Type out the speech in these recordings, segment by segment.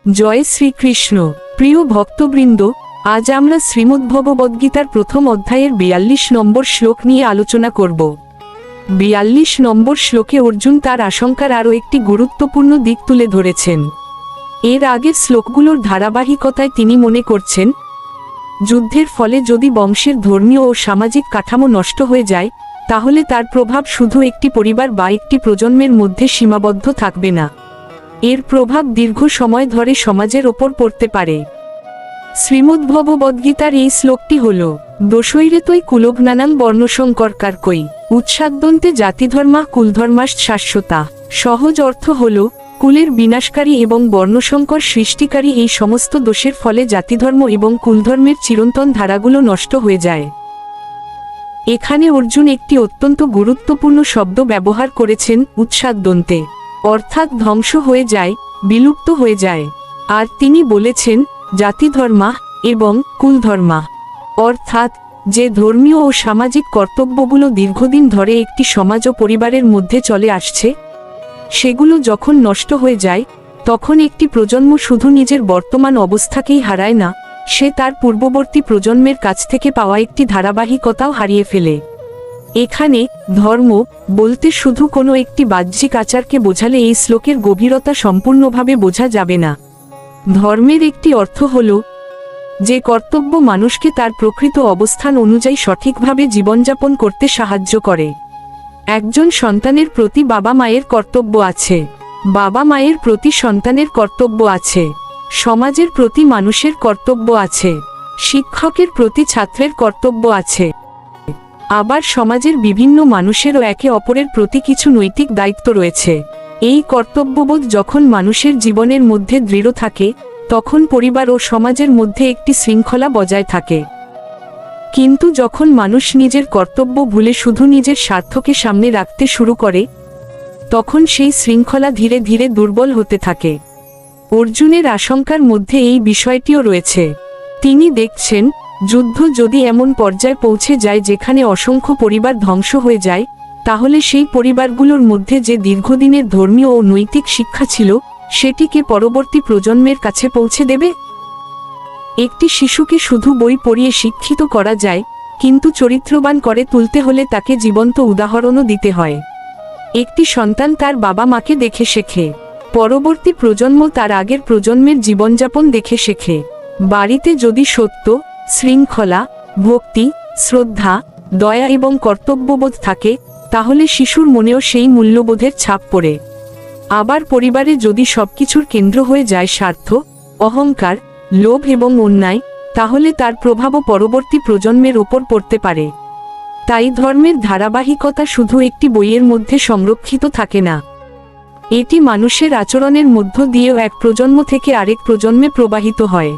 জয় শ্রীকৃষ্ণ। প্রিয় ভক্তবৃন্দ, আজ আমরা শ্রীমদ্ভগবদ্গীতার প্রথম অধ্যায়ের 42 নম্বর শ্লোক নিয়ে আলোচনা করব। 42 নম্বর শ্লোকে অর্জুন তার আশঙ্কার আরও একটি গুরুত্বপূর্ণ দিক তুলে ধরেছেন। এর আগের শ্লোকগুলোর ধারাবাহিকতায় তিনি মনে করছেন, যুদ্ধের ফলে যদি বংশের ধর্মীয় ও সামাজিক কাঠামো নষ্ট হয়ে যায়, তাহলে তার প্রভাব শুধু একটি পরিবার বা একটি প্রজন্মের মধ্যে সীমাবদ্ধ থাকবে না, এর প্রভাব দীর্ঘ সময় ধরে সমাজের ওপর পড়তে পারে। শ্রীমদ্ভগবদ্গীতার এই শ্লোকটি হল, দোষৈরেতৈ কুলঘ্নানাং বর্ণসংকরকারকৈ উৎসাদ্যন্তে জাতিধর্মা কুলধর্মাশ্চ শাশ্বতা। সহজ অর্থ হল, কুলের বিনাশকারী এবং বর্ণসংকর সৃষ্টিকারী এই সমস্ত দোষের ফলে জাতিধর্ম এবং কুলধর্মের চিরন্তন ধারাগুলো নষ্ট হয়ে যায়। এখানে অর্জুন একটি অত্যন্ত গুরুত্বপূর্ণ শব্দ ব্যবহার করেছেন, উৎসাদ্যন্তে, অর্থাৎ ধ্বংস হয়ে যায়, বিলুপ্ত হয়ে যায়। আর তিনি বলেছেন জাতিধর্মা এবং কুলধর্মা, অর্থাৎ যে ধর্মীয় ও সামাজিক কর্তব্যগুলো দীর্ঘদিন ধরে একটি সমাজ ও পরিবারের মধ্যে চলে আসছে, সেগুলো যখন নষ্ট হয়ে যায়, তখন একটি প্রজন্ম শুধু নিজের বর্তমান অবস্থাকেই হারায় না, সে তার পূর্ববর্তী প্রজন্মের কাছ থেকে পাওয়া একটি ধারাবাহিকতাও হারিয়ে ফেলে। এখানে ধর্ম বলতে শুধু কোনো একটি বাহ্যিক আচারকে বোঝালে এই শ্লোকের গভীরতা সম্পূর্ণভাবে বোঝা যাবে না। ধর্মের একটি অর্থ হল, যে কর্তব্য মানুষকে তার প্রকৃত অবস্থান অনুযায়ী সঠিকভাবে জীবনযাপন করতে সাহায্য করে। একজন সন্তানের প্রতি বাবা মায়ের কর্তব্য আছে, বাবা মায়ের প্রতি সন্তানের কর্তব্য আছে, সমাজের প্রতি মানুষের কর্তব্য আছে, শিক্ষকের প্রতি ছাত্রের কর্তব্য আছে। আবার সমাজের বিভিন্ন মানুষেরও একে অপরের প্রতি কিছু নৈতিক দায়িত্ব রয়েছে। এই কর্তব্যবোধ যখন মানুষের জীবনের মধ্যে দৃঢ় থাকে, তখন পরিবার ও সমাজের মধ্যে একটি শৃঙ্খলা বজায় থাকে। কিন্তু যখন মানুষ নিজের কর্তব্য ভুলে শুধু নিজের স্বার্থকে সামনে রাখতে শুরু করে, তখন সেই শৃঙ্খলা ধীরে ধীরে দুর্বল হতে থাকে। অর্জুনের আশঙ্কার মধ্যে এই বিষয়টিও রয়েছে। তিনি দেখছেন, যুদ্ধ যদি এমন পর্যায়ে পৌঁছে যায় যেখানে অসংখ্য পরিবার ধ্বংস হয়ে যায়, তাহলে সেই পরিবারগুলোর মধ্যে যে দীর্ঘদিনের ধর্মীয় ও নৈতিক শিক্ষা ছিল, সেটিকে পরবর্তী প্রজন্মের কাছে পৌঁছে দেবে। একটি শিশুকে শুধু বই পড়িয়ে শিক্ষিত করা যায়, কিন্তু চরিত্রবান করে তুলতে হলে তাকে জীবন্ত উদাহরণও দিতে হয়। একটি সন্তান তার বাবা মাকে দেখে শেখে, পরবর্তী প্রজন্ম তার আগের প্রজন্মের জীবনযাপন দেখে শেখে। বাড়িতে যদি সত্য, শৃঙ্খলা, ভক্তি, শ্রদ্ধা, দয়া এবং কর্তব্যবোধ থাকে, তাহলে শিশুর মনেও সেই মূল্যবোধের ছাপ পড়ে। আবার পরিবারে যদি সবকিছুর কেন্দ্র হয়ে যায় স্বার্থ, অহংকার, লোভ এবং অন্যায়, তাহলে তার প্রভাবও পরবর্তী প্রজন্মের ওপর পড়তে পারে। তাই ধর্মের ধারাবাহিকতা শুধু একটি বইয়ের মধ্যে সংরক্ষিত থাকে না, এটি মানুষের আচরণের মধ্য দিয়েও এক প্রজন্ম থেকে আরেক প্রজন্মে প্রবাহিত হয়।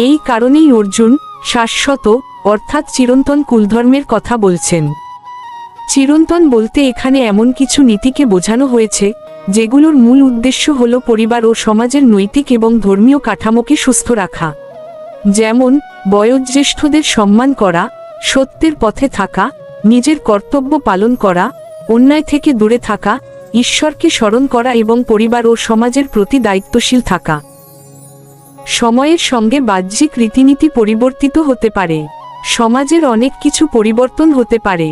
এই কারণেই অর্জুন শাশ্বত অর্থাৎ চিরন্তন কুলধর্মের কথা বলছেন। চিরন্তন বলতে এখানে এমন কিছু নীতিকে বোঝানো হয়েছে, যেগুলোর মূল উদ্দেশ্য হল পরিবার ও সমাজের নৈতিক এবং ধর্মীয় কাঠামোকে সুস্থ রাখা। যেমন বয়োজ্যেষ্ঠদের সম্মান করা, সত্যের পথে থাকা, নিজের কর্তব্য পালন করা, অন্যায় থেকে দূরে থাকা, ঈশ্বরকে স্মরণ করা এবং পরিবার ও সমাজের প্রতি দায়িত্বশীল থাকা। সময়ের সঙ্গে বাহ্যিক রীতিনীতি পরিবর্তিত হতে পারে, সমাজের অনেক কিছু পরিবর্তন হতে পারে,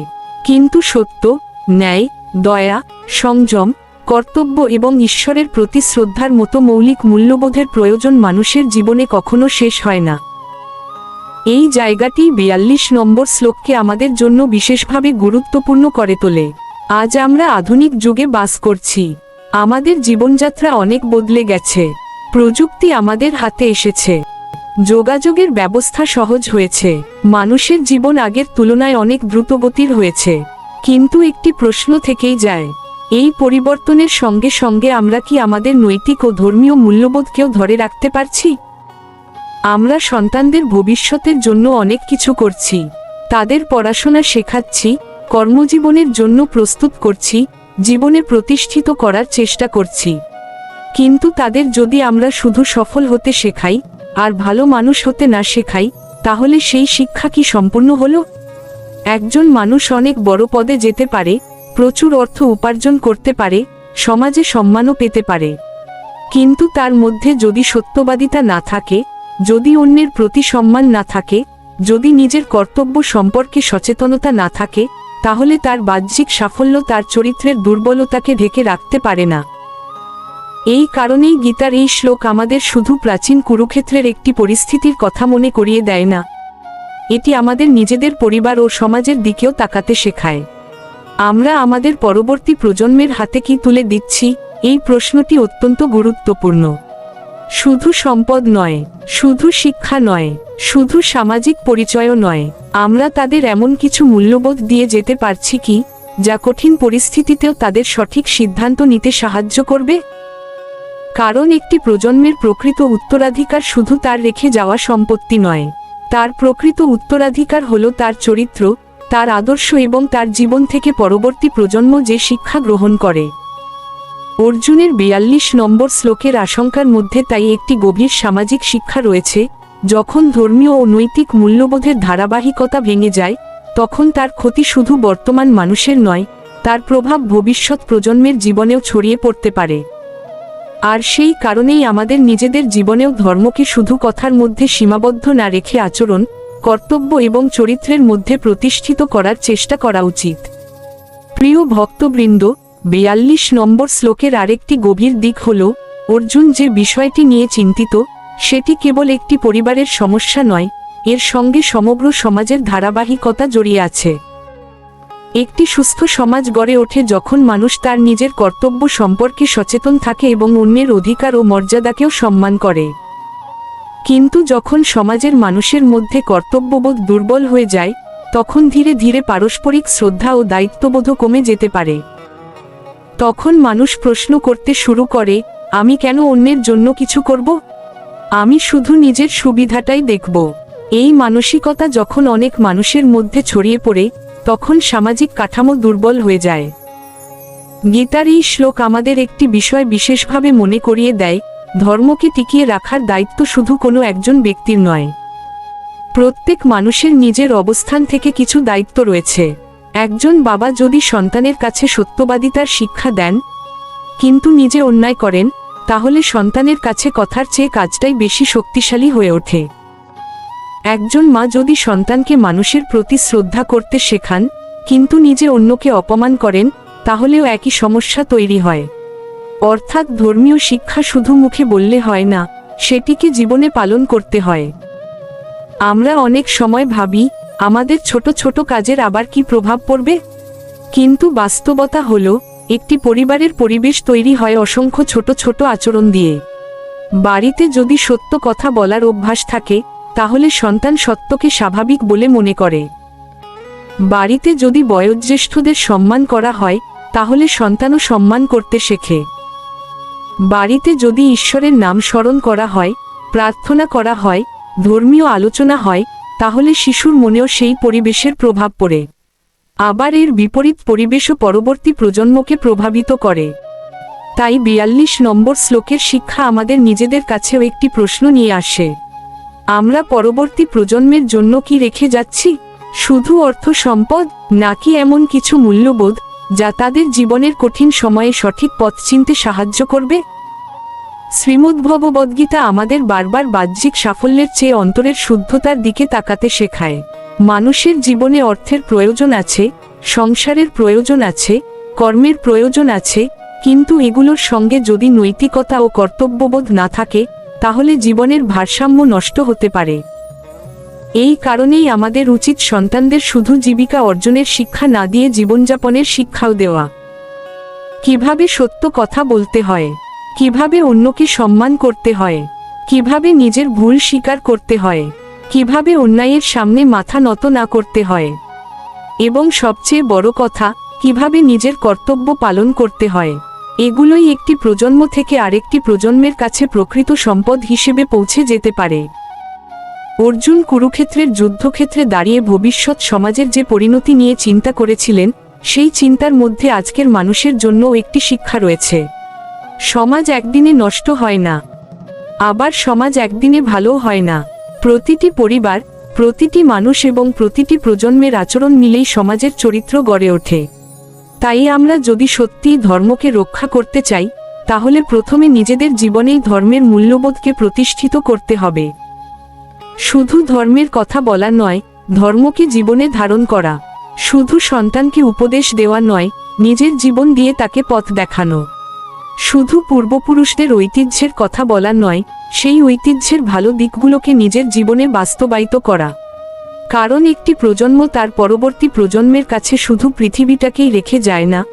কিন্তু সত্য, ন্যায়, দয়া, সংযম, কর্তব্য এবং ঈশ্বরের প্রতি শ্রদ্ধার মতো মৌলিক মূল্যবোধের প্রয়োজন মানুষের জীবনে কখনো শেষ হয় না। এই জায়গাটি 42 নম্বর শ্লোককে আমাদের জন্য বিশেষভাবে গুরুত্বপূর্ণ করে তোলে। আজ আমরা আধুনিক যুগে বাস করছি, আমাদের জীবনযাত্রা অনেক বদলে গেছে, প্রযুক্তি আমাদের হাতে এসেছে, যোগাযোগের ব্যবস্থা সহজ হয়েছে, মানুষের জীবন আগের তুলনায় অনেক দ্রুতগতির হয়েছে। কিন্তু একটি প্রশ্ন থেকেই যায়, এই পরিবর্তনের সঙ্গে সঙ্গে আমরা কি আমাদের নৈতিক ও ধর্মীয় মূল্যবোধকেও ধরে রাখতে পারছি? আমরা সন্তানদের ভবিষ্যতের জন্য অনেক কিছু করছি, তাদের পড়াশোনা শেখাচ্ছি, কর্মজীবনের জন্য প্রস্তুত করছি, জীবনে প্রতিষ্ঠিত করার চেষ্টা করছি। কিন্তু তাদের যদি আমরা শুধু সফল হতে শেখাই আর ভালো মানুষ হতে না শেখাই, তাহলে সেই শিক্ষা কি সম্পূর্ণ হলো? একজন মানুষ অনেক বড় পদে যেতে পারে, প্রচুর অর্থ উপার্জন করতে পারে, সমাজে সম্মানও পেতে পারে, কিন্তু তার মধ্যে যদি সত্যবাদিতা না থাকে, যদি অন্যের প্রতি সম্মান না থাকে, যদি নিজের কর্তব্য সম্পর্কে সচেতনতা না থাকে, তাহলে তার বাহ্যিক সাফল্য তার চরিত্রের দুর্বলতাকে ঢেকে রাখতে পারে না। এই কারণেই গীতার এই শ্লোক আমাদের শুধু প্রাচীন কুরুক্ষেত্রের একটি পরিস্থিতির কথা মনে করিয়ে দেয় না, এটি আমাদের নিজেদের পরিবার ও সমাজের দিকেও তাকাতে শেখায়। আমরা আমাদের পরবর্তী প্রজন্মের হাতে কি তুলে দিচ্ছি, এই প্রশ্নটি অত্যন্ত গুরুত্বপূর্ণ। শুধু সম্পদ নয়, শুধু শিক্ষা নয়, শুধু সামাজিক পরিচয়ও নয়, আমরা তাদের এমন কিছু মূল্যবোধ দিয়ে যেতে পারছি কি, যা কঠিন পরিস্থিতিতেও তাদের সঠিক সিদ্ধান্ত নিতে সাহায্য করবে? কারণ একটি প্রজন্মের প্রকৃত উত্তরাধিকার শুধু তার রেখে যাওয়া সম্পত্তি নয়, তার প্রকৃত উত্তরাধিকার হলো তার চরিত্র, তার আদর্শ এবং তার জীবন থেকে পরবর্তী প্রজন্ম যে শিক্ষা গ্রহণ করে। অর্জুনের 42 নম্বর শ্লোকের আশঙ্কার মধ্যে তাই একটি গভীর সামাজিক শিক্ষা রয়েছে। যখন ধর্মীয় ও নৈতিক মূল্যবোধের ধারাবাহিকতা ভেঙে যায়, তখন তার ক্ষতি শুধু বর্তমান মানুষের নয়, তার প্রভাব ভবিষ্যৎ প্রজন্মের জীবনেও ছড়িয়ে পড়তে পারে। আর সেই কারণেই আমাদের নিজেদের জীবনেও ধর্মকে শুধু কথার মধ্যে সীমাবদ্ধ না রেখে আচরণ, কর্তব্য এবং চরিত্রের মধ্যে প্রতিষ্ঠিত করার চেষ্টা করা উচিত। প্রিয় ভক্তবৃন্দ, 42 নম্বর শ্লোকের আরেকটি গভীর দিক হল, অর্জুন যে বিষয়টি নিয়ে চিন্তিত, সেটি কেবল একটি পরিবারের সমস্যা নয়, এর সঙ্গে সমগ্র সমাজের ধারাবাহিকতা জড়িয়ে আছে। একটি সুস্থ সমাজ গড়ে ওঠে যখন মানুষ তার নিজের কর্তব্য সম্পর্কে সচেতন থাকে এবং অন্যের অধিকার ও মর্যাদাকেও সম্মান করে। কিন্তু যখন সমাজের মানুষের মধ্যে কর্তব্যবোধ দুর্বল হয়ে যায়, তখন ধীরে ধীরে পারস্পরিক শ্রদ্ধা ও দায়িত্ববোধ কমে যেতে পারে। তখন মানুষ প্রশ্ন করতে শুরু করে, আমি কেন অন্যের জন্য কিছু করব? আমি শুধু নিজের সুবিধাটাই দেখব। এই মানসিকতা যখন অনেক মানুষের মধ্যে ছড়িয়ে পড়ে, তখন সামাজিক কাঠামো দুর্বল হয়ে যায়। গীতার এই শ্লোক আমাদের একটি বিষয় বিশেষভাবে মনে করিয়ে দেয়, ধর্মকে টিকিয়ে রাখার দায়িত্ব শুধু কোনো একজন ব্যক্তির নয়। প্রত্যেক মানুষের নিজের অবস্থান থেকে কিছু দায়িত্ব রয়েছে। একজন বাবা যদি সন্তানের কাছে সত্যবাদিতার শিক্ষা দেন, কিন্তু নিজে অন্যায় করেন, তাহলে সন্তানের কাছে কথার চেয়ে কাজটাই বেশি শক্তিশালী হয়ে ওঠে। একজন মা যদি সন্তানকে মানুষের প্রতি শ্রদ্ধা করতে শেখান, কিন্তু নিজে অন্যকে অপমান করেন, তাহলেও একই সমস্যা তৈরি হয়। অর্থাৎ ধর্মীয় শিক্ষা শুধু মুখে বললে হয় না, সেটিকে জীবনে পালন করতে হয়। আমরা অনেক সময় ভাবি, আমাদের ছোট ছোট কাজের আবার কি প্রভাব পড়বে? কিন্তু বাস্তবতা হলো, একটি পরিবারের পরিবেশ তৈরি হয় অসংখ্য ছোট ছোট আচরণ দিয়ে। বাড়িতে যদি সত্য কথা বলার অভ্যাস থাকে, তাহলে সন্তান সত্যকে স্বাভাবিক বলে মনে করে। বাড়িতে যদি বয়োজ্যেষ্ঠদের সম্মান করা হয়, তাহলে সন্তানও সম্মান করতে শেখে। বাড়িতে যদি ঈশ্বরের নাম স্মরণ করা হয়, প্রার্থনা করা হয়, ধর্মীয় আলোচনা হয়, তাহলে শিশুর মনেও সেই পরিবেশের প্রভাব পড়ে। আবার এর বিপরীত পরিবেশও পরবর্তী প্রজন্মকে প্রভাবিত করে। তাই 42 নম্বর শ্লোকের শিক্ষা আমাদের নিজেদের কাছেও একটি প্রশ্ন নিয়ে আসে, আমরা পরবর্তী প্রজন্মের জন্য কি রেখে যাচ্ছি? শুধু অর্থ সম্পদ, নাকি এমন কিছু মূল্যবোধ যা তাদের জীবনের কঠিন সময়ে সঠিক পথ চিনতে সাহায্য করবে? শ্রীমদ্ভগবদ্গীতা আমাদের বারবার বাহ্যিক সাফল্যের চেয়ে অন্তরের শুদ্ধতার দিকে তাকাতে শেখায়। মানুষের জীবনে অর্থের প্রয়োজন আছে, সংসারের প্রয়োজন আছে, কর্মের প্রয়োজন আছে, কিন্তু এগুলোর সঙ্গে যদি নৈতিকতা ও কর্তব্যবোধ না থাকে, তাহলে জীবনের ভারসাম্য নষ্ট হতে পারে। এই কারণেই আমাদের উচিত সন্তানদের শুধু জীবিকা অর্জনের শিক্ষা না দিয়ে জীবনযাপনের শিক্ষাও দেওয়া। কিভাবে সত্য কথা বলতে হয়, কিভাবে অন্যকে সম্মান করতে হয়, কিভাবে নিজের ভুল স্বীকার করতে হয়, কিভাবে অন্যায়ের সামনে মাথা নত না করতে হয়, এবং সবচেয়ে বড় কথা, কিভাবে নিজের কর্তব্য পালন করতে হয়, এগুলোই একটি প্রজন্ম থেকে আরেকটি প্রজন্মের কাছে প্রকৃত সম্পদ হিসেবে পৌঁছে যেতে পারে। অর্জুন কুরুক্ষেত্রের যুদ্ধক্ষেত্রে দাঁড়িয়ে ভবিষ্যৎ সমাজের যে পরিণতি নিয়ে চিন্তা করেছিলেন, সেই চিন্তার মধ্যে আজকের মানুষের জন্যও একটি শিক্ষা রয়েছে। সমাজ একদিনে নষ্ট হয় না, আবার সমাজ একদিনে ভালোও হয় না। প্রতিটি পরিবার, প্রতিটি মানুষ এবং প্রতিটি প্রজন্মের আচরণ মিলেই সমাজের চরিত্র গড়ে ওঠে। তাই আমরা যদি সত্যিই ধর্মকে রক্ষা করতে চাই, তাহলে প্রথমে নিজেদের জীবনেই ধর্মের মূল্যবোধকে প্রতিষ্ঠিত করতে হবে। শুধু ধর্মের কথা বলা নয়, ধর্মকে জীবনে ধারণ করা। শুধু সন্তানকে উপদেশ দেওয়া নয়, নিজের জীবন দিয়ে তাকে পথ দেখানো। শুধু পূর্বপুরুষদের ঐতিহ্যের কথা বলা নয়, সেই ঐতিহ্যের ভালো দিকগুলোকে নিজের জীবনে বাস্তবায়িত করা। কারণ একটি প্রজন্ম তার পরবর্তী প্রজন্মের কাছে শুধু পৃথিবীটাকেই রেখে যায় না,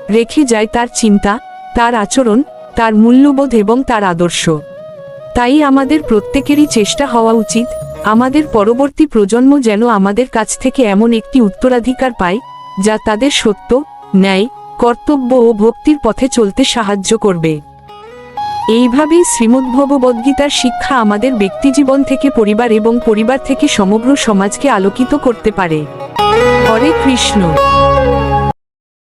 রেখে যায় তার চিন্তা, তার আচরণ, তার মূল্যবোধ এবং তার আদর্শ। তাই আমাদের প্রত্যেকেরই চেষ্টা হওয়া উচিত, আমাদের পরবর্তী প্রজন্ম যেন আমাদের কাছ থেকে এমন একটি উত্তরাধিকার পায়, যা তাদের সত্য, ন্যায়, কর্তব্য ও ভক্তির পথে চলতে সাহায্য করবে। এইভাবেই শ্রীমদ্ভগবদ্গীতার শিক্ষা আমাদের ব্যক্তিজীবন থেকে পরিবার এবং পরিবার থেকে সমগ্র সমাজকে আলোকিত করতে পারে। হরে কৃষ্ণ।